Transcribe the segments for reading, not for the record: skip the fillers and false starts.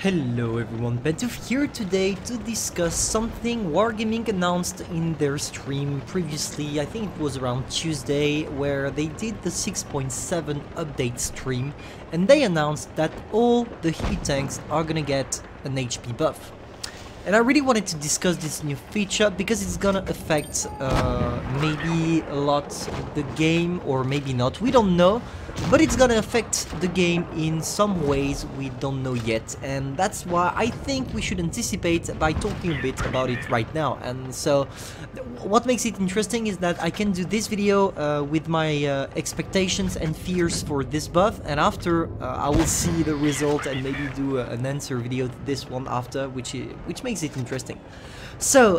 Hello everyone, Pantoufleee here today to discuss something Wargaming announced in their stream previously. I think it was around Tuesday, where they did the 6.7 update stream and they announced that all the heavy tanks are gonna get an HP buff. And I really wanted to discuss this new feature because it's gonna affect maybe a lot the game, or maybe not, we don't know. But it's gonna affect the game in some ways we don't know yet, and that's why I think we should anticipate by talking a bit about it right now. And so what makes it interesting is that I can do this video with my expectations and fears for this buff, and after I will see the result and maybe do an answer video to this one after, which makes it interesting. So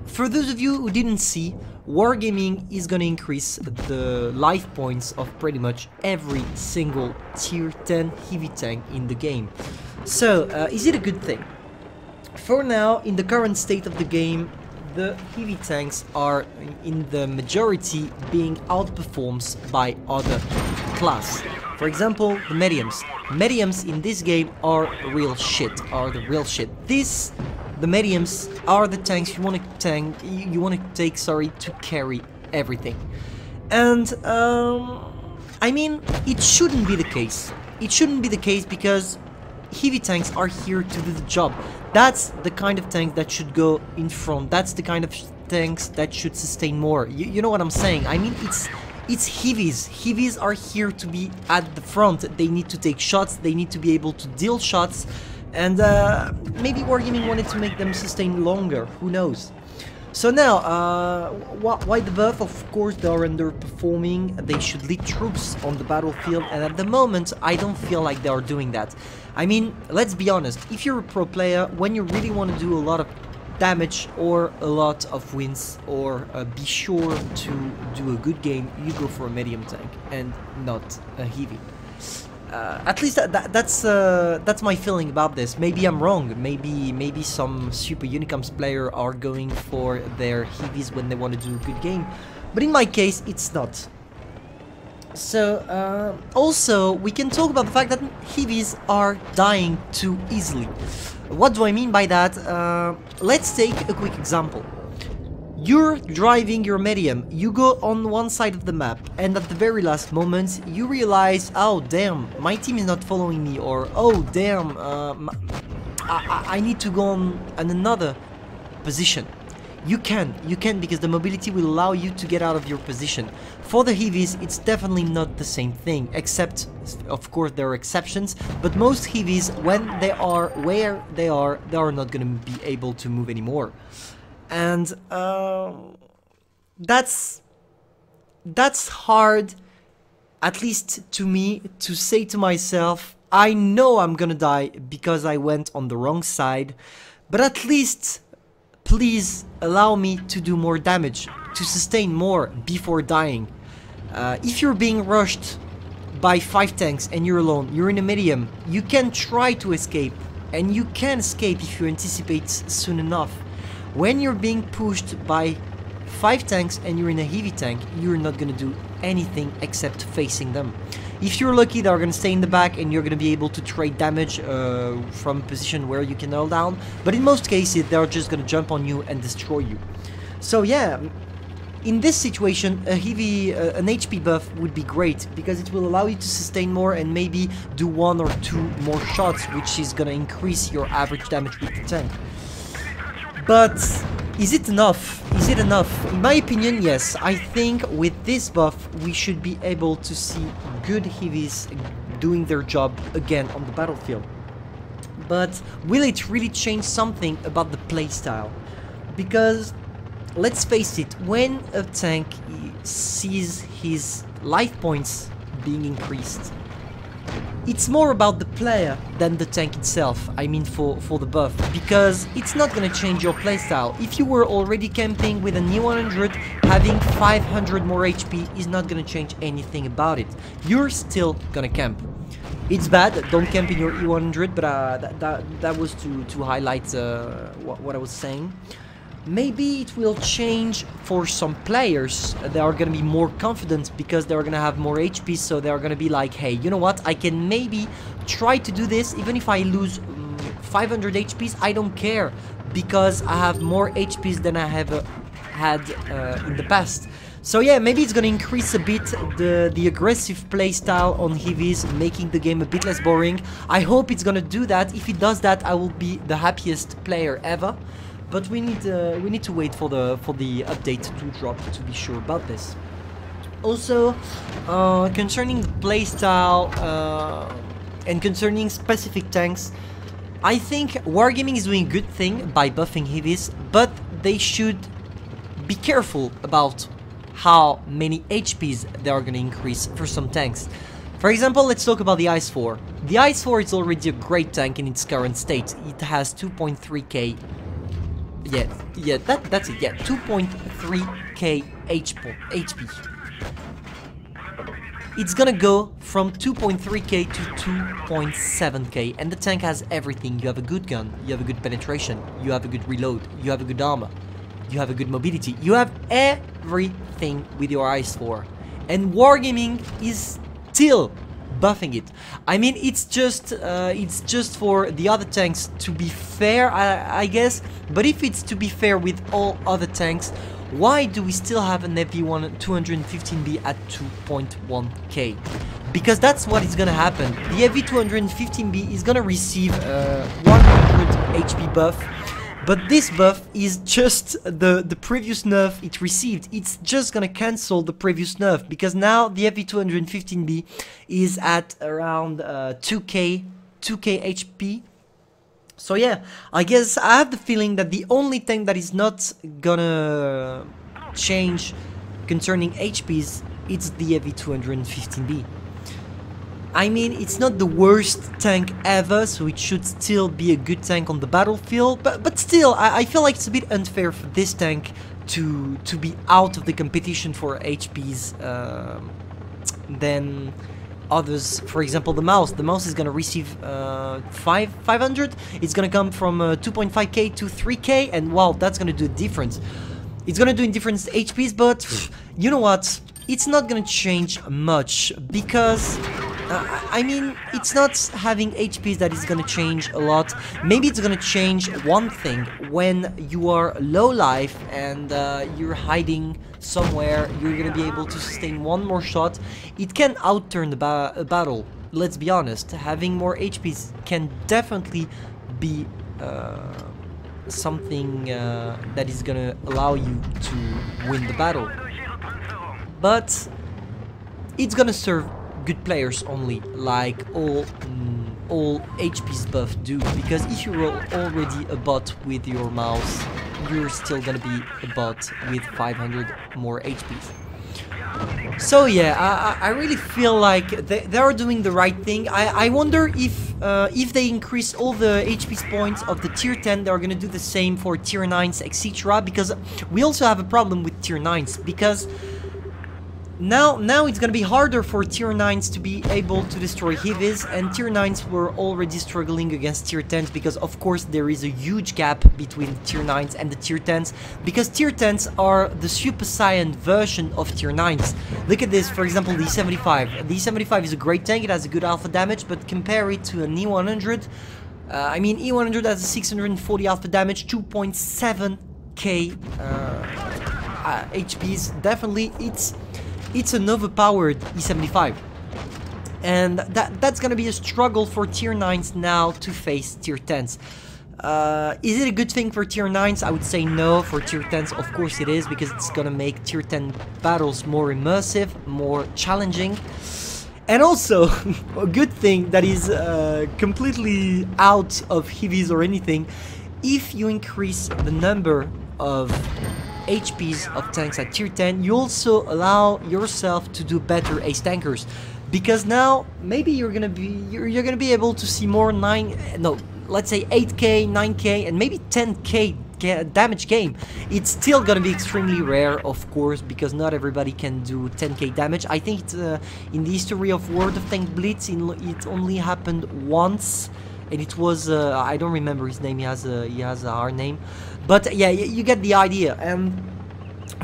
for those of you who didn't see, Wargaming is gonna increase the life points of pretty much every single tier 10 heavy tank in the game. So, is it a good thing? For now, in the current state of the game, the heavy tanks are in the majority being outperformed by other class. For example, the mediums. Mediums in this game are real shit, the mediums are the tanks you want to take, to carry everything. And I mean, it shouldn't be the case. It shouldn't be the case because heavy tanks are here to do the job. That's the kind of tank that should go in front. That's the kind of tanks that should sustain more. You know what I'm saying? I mean, it's heavies. Heavies are here to be at the front. They need to take shots. They need to be able to deal shots. And maybe Wargaming wanted to make them sustain longer, who knows. So now, why the buff? Of course they are underperforming, they should lead troops on the battlefield, and at the moment I don't feel like they are doing that. I mean, let's be honest, if you're a pro player, when you really want to do a lot of damage or a lot of wins, or be sure to do a good game, you go for a medium tank and not a heavy. At least that's my feeling about this. Maybe I'm wrong. Maybe some super Unicamps player are going for their heavies when they want to do a good game, but in my case, it's not. So also we can talk about the fact that heavies are dying too easily. What do I mean by that? Let's take a quick example. You're driving your medium, you go on one side of the map, and at the very last moment you realize, oh damn, my team is not following me, or oh damn, I need to go on another position. You can because the mobility will allow you to get out of your position. For the heavies, it's definitely not the same thing, except, of course, there are exceptions, but most heavies, when they are where they are not gonna be able to move anymore. And that's hard, at least to me, to say to myself, I know I'm gonna die because I went on the wrong side, but at least please allow me to do more damage, to sustain more before dying. If you're being rushed by 5 tanks and you're alone, you're in a medium, you can try to escape, and you can escape if you anticipate soon enough. When you're being pushed by 5 tanks and you're in a heavy tank, you're not gonna do anything except facing them. If you're lucky, they're gonna stay in the back and you're gonna be able to trade damage from a position where you can hold down, but in most cases they're just gonna jump on you and destroy you. So yeah, in this situation a heavy, an HP buff would be great, because it will allow you to sustain more and maybe do 1 or 2 more shots, which is gonna increase your average damage with the tank. But is it enough? Is it enough? In my opinion, yes. I think with this buff we should be able to see good heavies doing their job again on the battlefield. But will it really change something about the playstyle? Because let's face it, when a tank sees his life points being increased, it's more about the player than the tank itself, I mean for the buff, because it's not gonna change your playstyle. If you were already camping with an E100, having 500 more HP is not gonna change anything about it. You're still gonna camp. It's bad, don't camp in your E100, but that was to highlight what I was saying. maybe it will change for some players. They are gonna be more confident because they're gonna have more HP, so they're gonna be like, hey, you know what, I can maybe try to do this even if I lose 500 HPs, I don't care, because I have more HPs than I have had in the past. So yeah, maybe it's gonna increase a bit the aggressive playstyle on heavies, making the game a bit less boring. I hope it's gonna do that. If it does that, I will be the happiest player ever. But we need to wait for the update to drop to be sure about this. Also, concerning playstyle and concerning specific tanks, I think Wargaming is doing a good thing by buffing heavies, but they should be careful about how many HPs they are going to increase for some tanks. For example, let's talk about the Ice 4. The Ice 4 is already a great tank in its current state. It has 2.3k. Yeah, that's it. Yeah, 2.3k HP. It's gonna go from 2.3k to 2.7k, and the tank has everything. You have a good gun, you have a good penetration, you have a good reload, you have a good armor, you have a good mobility, you have everything with your Ice 4. And Wargaming is still buffing it. I mean, it's just for the other tanks to be fair, I guess. But if it's to be fair with all other tanks, why do we still have an FV1 215B at 2.1k? Because that's what is gonna happen. The FV 215B is gonna receive 100 HP buff. But this buff is just the previous nerf it received. It's just gonna cancel the previous nerf, because now the FV215B is at around 2k HP. So yeah, I guess I have the feeling that the only thing that is not gonna change concerning HPs, it's the FV215B. I mean, it's not the worst tank ever, so it should still be a good tank on the battlefield, but still, I feel like it's a bit unfair for this tank to be out of the competition for HPs than others. For example, the mouse is gonna receive 500. It's gonna come from 2.5k to 3k, and wow, that's gonna do a difference. It's gonna do in different HPs, but you know what? It's not gonna change much, because I mean, it's not having HPs that is gonna change a lot. Maybe it's gonna change one thing: when you are low life and you're hiding somewhere, you're gonna be able to sustain one more shot. It can outturn the battle. Let's be honest, having more HPs can definitely be something that is gonna allow you to win the battle. But it's gonna serve good players only, like all HP's buff do, because if you're already a bot with your mouse, you're still gonna be a bot with 500 more HPs. So yeah, I really feel like they are doing the right thing. I wonder if they increase all the HP's points of the tier 10, they're gonna do the same for tier 9s, etc. Because we also have a problem with tier 9s, because now it's gonna be harder for tier 9s to be able to destroy heavies, and tier 9s were already struggling against tier 10s, because of course there is a huge gap between tier 9s and the tier 10s, because tier 10s are the Super Saiyan version of tier 9s. Look at this, for example, the E75. The E75 is a great tank, it has a good alpha damage, but compare it to an E100. I mean, E100 has a 640 alpha damage, 2.7k HPs. Definitely, it's an overpowered E75, and that's gonna be a struggle for tier 9s now to face tier 10s. Is it a good thing for tier 9s? I would say no. For tier 10s, of course it is, because it's gonna make tier 10 battles more immersive, more challenging. And also, a good thing that is completely out of heavies or anything, if you increase the number of HPs of tanks at tier 10, you also allow yourself to do better ace tankers, because now maybe you're gonna be able to see more let's say 8k, 9k, and maybe 10k damage game. It's still gonna be extremely rare, of course, because not everybody can do 10k damage. I think it's, in the history of World of Tank Blitz, it only happened once, and it was I don't remember his name. He has a hard name, but yeah, you get the idea. And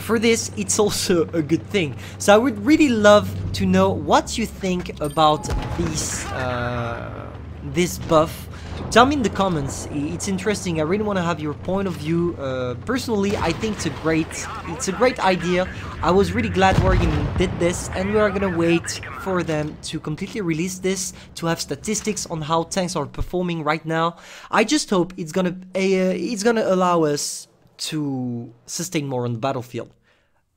for this, it's also a good thing. So I would really love to know what you think about this buff. Tell me in the comments. It's interesting. I really want to have your point of view. Personally, I think it's a great idea. I was really glad Oregon did this, and we are gonna wait for them to completely release this, to have statistics on how tanks are performing right now. I just hope it's gonna allow us to sustain more on the battlefield.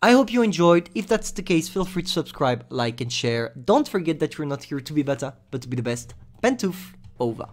I hope you enjoyed. If that's the case, feel free to subscribe, like and share. Don't forget that you're not here to be better, but to be the best. Pantoufleee, over.